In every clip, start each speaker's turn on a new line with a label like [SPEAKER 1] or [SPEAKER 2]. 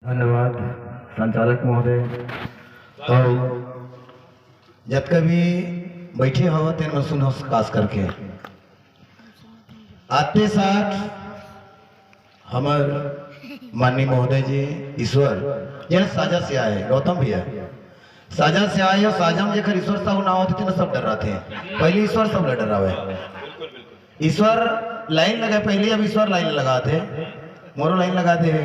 [SPEAKER 1] धन्यवाद संचालक महोदय। और जब कभी बैठे हो तेन में सुनो खास करके आते साथ हमार माननीय महोदय जी ईश्वर जन साजा से आए गौतम भैया साजा से आए और साजा में जेकर ईश्वर साहब ना होते थे सब डर रहे थे। पहले ईश्वर सब डर रहा है। ईश्वर लाइन लगा पहले, अब ईश्वर लाइन लगाते मोरो लाइन लगाते हैं।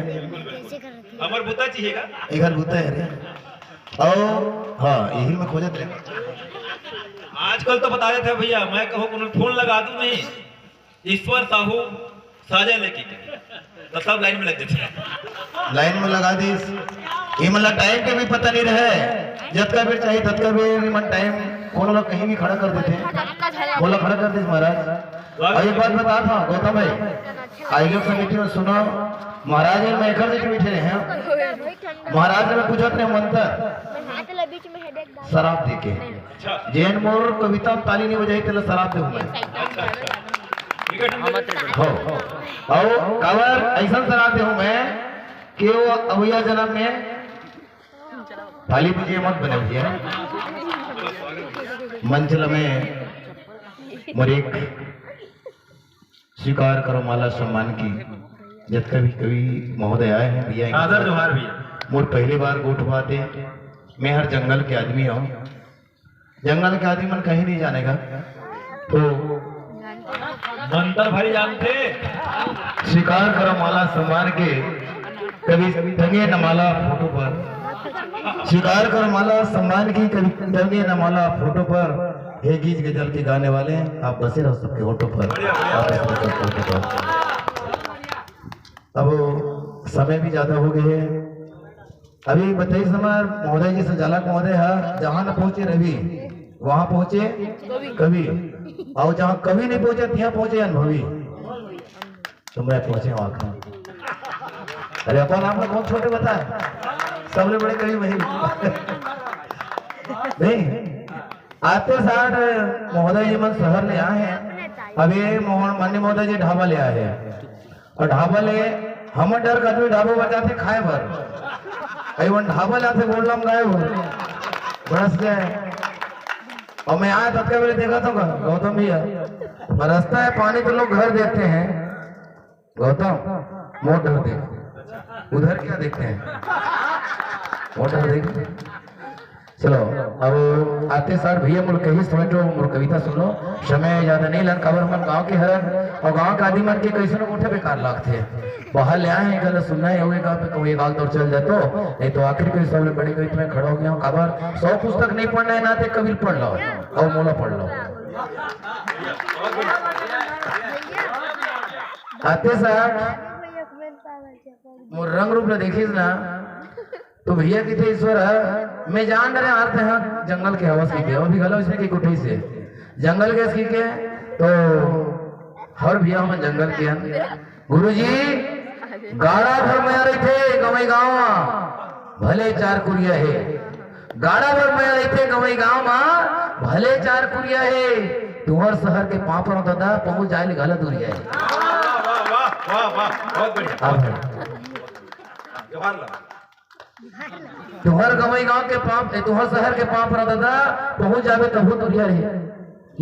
[SPEAKER 2] हमर बुता चाहिएगा
[SPEAKER 1] एक बुता है रे और हाँ यही में खोजत रहे।
[SPEAKER 2] आजकल तो बता देते भैया, मैं कहूँ उन्हें फोन लगा दूं नहीं ईश्वर साहू साजा लेके तो सब लाइन में लग जाते।
[SPEAKER 1] लाइन में लगा दी ये मतलब टाइम के भी पता नहीं रहे, जब का भी चाहिए तब का भी मन टाइम कौन लोग कहीं भी खड़ा कर देते, वो लोग खड़ा कर देते महाराज। और एक बात बता था गौतम भाई आयोग समिति में सुनो महाराज मैं एक बैठे हैं, महाराज ने पूछा थे मंत्र शराब दे के जैन मोर कविता ताली नहीं बजाई तेल शराब दे हो और कवर ऐसा शराब दे मैं कि वो अवैया जन्म में थाली बुझिए मत बने बुझिए मंचल में मोरेक स्वीकार करो माला सम्मान की। जब कभी कभी महोदय आए हैं भैया
[SPEAKER 2] आदर जोहार भैया।
[SPEAKER 1] मोर पहली बार गोठ बाते मैं हर जंगल के आदमी हूँ, जंगल के आदमी मन कहीं नहीं जानेगा तो
[SPEAKER 2] मंत्र भाई जानते
[SPEAKER 1] स्वीकार करो माला सम्मान के। कभी टंगे न माला फोटो पर, स्वीकार करो माला सम्मान की, कभी टंगे न माला फोटो पर। हे गीत गजल के गाने वाले आप बसे रहो सबके ऑटो पर, अब समय भी ज्यादा हो गए हैं। अभी बताइए समय महोदय जी संचालक महोदय है जहाँ न पहुंचे रवि वहां पहुंचे कवि, और जहाँ कवि नहीं पहुंचे यहाँ पहुंचे अनुभवी। तो मैं पहुंचे वहां। अरे अपन आप लोग बहुत छोटे बताए, सबले बड़े कवि वही नहीं। आते साथ महोदय जी मन शहर ले आए हैं। अभी माननीय महोदय जी ढाबा ले आए हैं और ढाबा ले हम डर का आदमी ढाबा पर जाते खाए भर वन ढाबा जाते बोल गाय बरस गए। और मैं आया तब मेरे देखा था गौतम भैया रास्ता है पानी तो लोग घर देखते हैं, गौतम मोटर देख उधर क्या देखते हैं मोटर देख। चलो अब आते सार भैया मुल कही समझो मुल कविता सुनो, समय ज्यादा नहीं लन खबर मन गांव के हरन और गांव के आदमी मन के कैसे उठे बेकार लागते बाहर ले आए हैं गल सुनना है होगा तो एक आग दौड़ चल जातो नहीं तो आखिर कोई सबले बड़ी कविता में खड़ा हो गया खबर 100 पुस्तक नहीं पढ़ना है ना ते कबीर पढ़ लो और मोला पढ़ लो। आते सार मोर रंग रूप देखिस ना तो भैया की थे ईश्वर मैं जान रहे अर्थ है जंगल के हवस की और भी गलो इसमें की कुटी से जंगल के इसकी के तो हर भैया हम जंगल के गुरुजी गाड़ा भर में रही थे गवई गाँव भले 4 कुरिया है, गाड़ा भर में रही थे गवई गाँव भले 4 कुरिया है। तुहर शहर के पापड़ दादा पहुंच जाए गलत दूरिया है। तुहर गवई गांव के पाप तुहर शहर के पाप रहा दादा पहुंच जावे कभू दुरिया रहे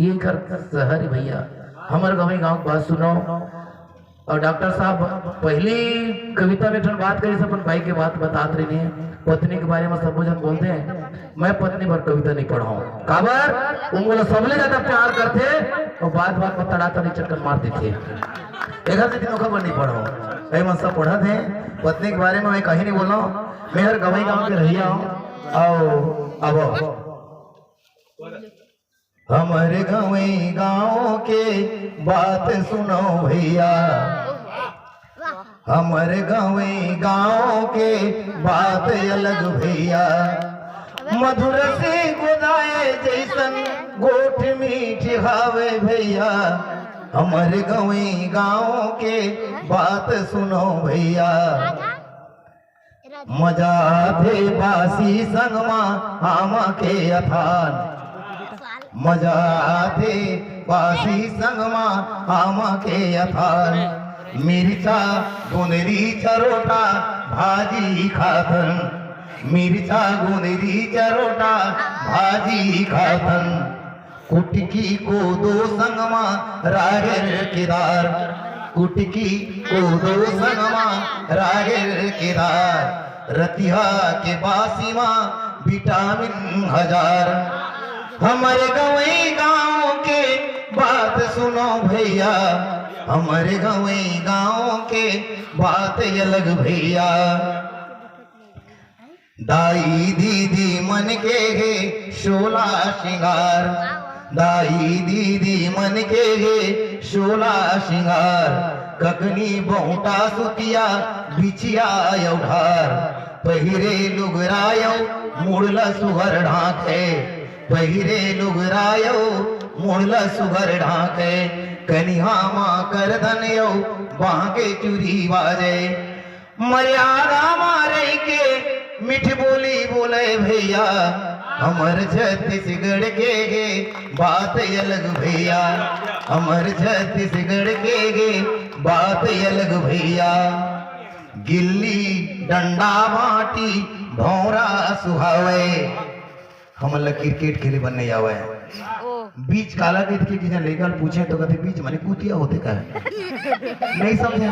[SPEAKER 1] ये कर शहर भैया हमारे गवई गांव की बात सुनो। और डॉक्टर साहब पहली कविता में बात करी अपन भाई की बात बतात रही है पत्नी के बारे में सब जन बोलते हैं मैं पत्नी पर कविता नहीं पढ़ाऊं काबर वो बोला सबले ज्यादा प्यार करते और बात बात में तड़ा तड़ी चक्कर मार देते एक से तीनों खबर नहीं पढ़ाऊं कई मन सब पढ़ा थे पत्नी के बारे में मैं कहीं नहीं बोला मैं हर गवई गांव के रहिया हूँ। अब हमारे गवई गांव के बात सुनो भैया, हमारे गवई गांव के बात अलग भैया। मधुर से गोदाए जैसन गोठ मीठ हावे भैया, हमारे गवई गांव के बात सुनो भैया। मजा थे बासी संगमा आमा के अथान, मजा थे बासी संगमा आमा के अथान। मिर्चा गुनरी चरोटा भाजी खातन, मिरचा गुंदरी चरोटा भाजी खातन, कुटकी को दो संगमा रागर केदार, कुटकी को दो संगमा रागर केदार, रतिहा के बासीमा विटामिन हजार। हमारे गवई गाँव के बात सुनो भैया, हमारे गवई गाँव के बात अलग भैया। दाई दीदी मन के है शोला श्रृंगार, दाई दीदी मन के है शोला श्रृंगार, ककनी बहुटा सुतिया बिछिया उधार, पहिरे लुगरायो मुड़ला सुगर ढाके, पहिरे लुगरायो मुड़ला सुगर ढाके, कनिहा माँ कर धन यो बांके चूरी बाजे, मर्यादा मारे के मिठ बोली बोले भैया, हमर छत्तीसगढ़ के गे बात अलग भैया, हमर छत्तीसगढ़ के गे बात अलग भैया। गिल्ली डंडा बाटी भौरा सुहावे, हमला क्रिकेट खेले बनने जावे, बीच काला देख के किसी लेकर पूछे तो कहते बीच माने कुतिया होते का है, नहीं समझे।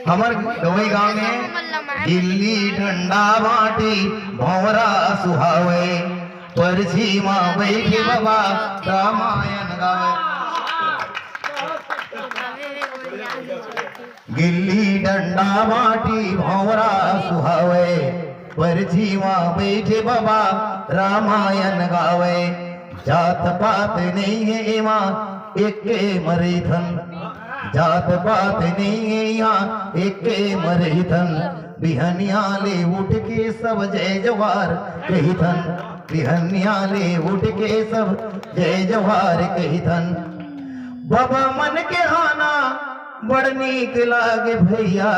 [SPEAKER 1] हमार गवई गांव में गिल्ली डंडा बाटी भौरा सुहावे, परछी माँ बैठे बाबा रामायण गावे, गिल्ली डंडा बाटी भौरा सुहावे, परछी माँ बैठे बाबा रामायण गावे। जात पात नहीं है यहाँ एक के मरे धन, जात पात नहीं है यहाँ एक के मरे धन, बिहनिया ले उठ के सब जय जवाहर कही धन, बिहनिया ले उठ के सब जय जवाहर कही धन। बाबा मन के खाना बड़ नीक लागे भैया,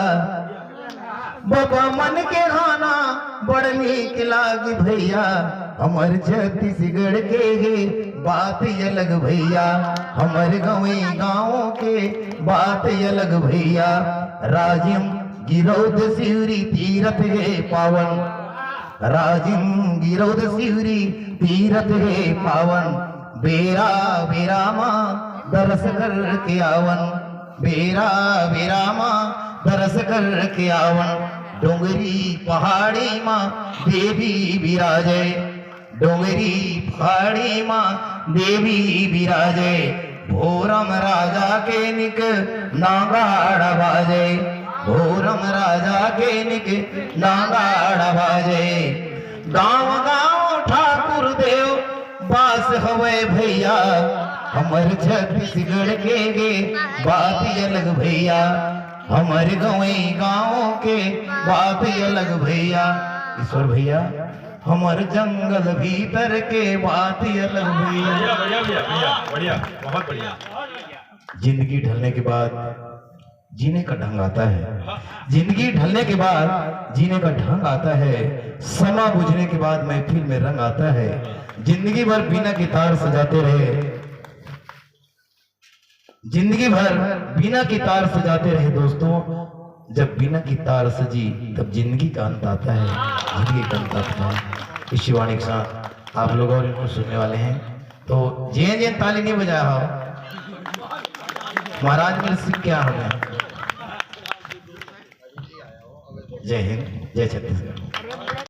[SPEAKER 1] बाबा मन के खाना बड़ नीक लागे भैया, हमर छत्तीसगढ़ के गे बात अलग भैया, हमर गवई गाँव के बात अलग भैया। राजिम गिरौद शिवरी तीरथ है पावन, राजिम गिरौद शिवरी तीरथ है पावन, बेरा बेरा माँ दरस कर के आवन, बेरा बेरा माँ दरस कर के आवन। डोंगरी पहाड़ी माँ देवी विराजे, डोंगरी पहाड़ी माँ देवी विराजे, भोरम राजा के निक नागाड़ा बाजे, भोरम राजा के निक नागाड़ा बाजे। गाँव गाँव ठाकुर देव बास हवे भैया, हमर छत्तीसगढ़ के गे बात अलग भैया, हमर गवई गाँव के बात अलग भैया। ईश्वर भैया हमर जंगल भीतर के बात अलग भैया।
[SPEAKER 2] बढ़िया बढ़िया बढ़िया बढ़िया बहुत बढ़िया।
[SPEAKER 1] जिंदगी ढलने के बाद जीने का ढंग आता है, जिंदगी ढलने के बाद जीने का ढंग आता है, समा बुझने के बाद महफिल में रंग आता है। जिंदगी भर बिना गिटार सजाते रहे, जिंदगी भर बिना गिटार सजाते रहे दोस्तों, जब बिना गिटार सजी तब जिंदगी का अंत आता है, जिंदगी का अंत आता है। इस शिवानी के साथ आप लोग और इनको सुनने वाले हैं, तो जे जे ताली नहीं बजाया हो महाराज मेरे सिख क्या हो गया। जय हिंद, जय छत्तीसगढ़।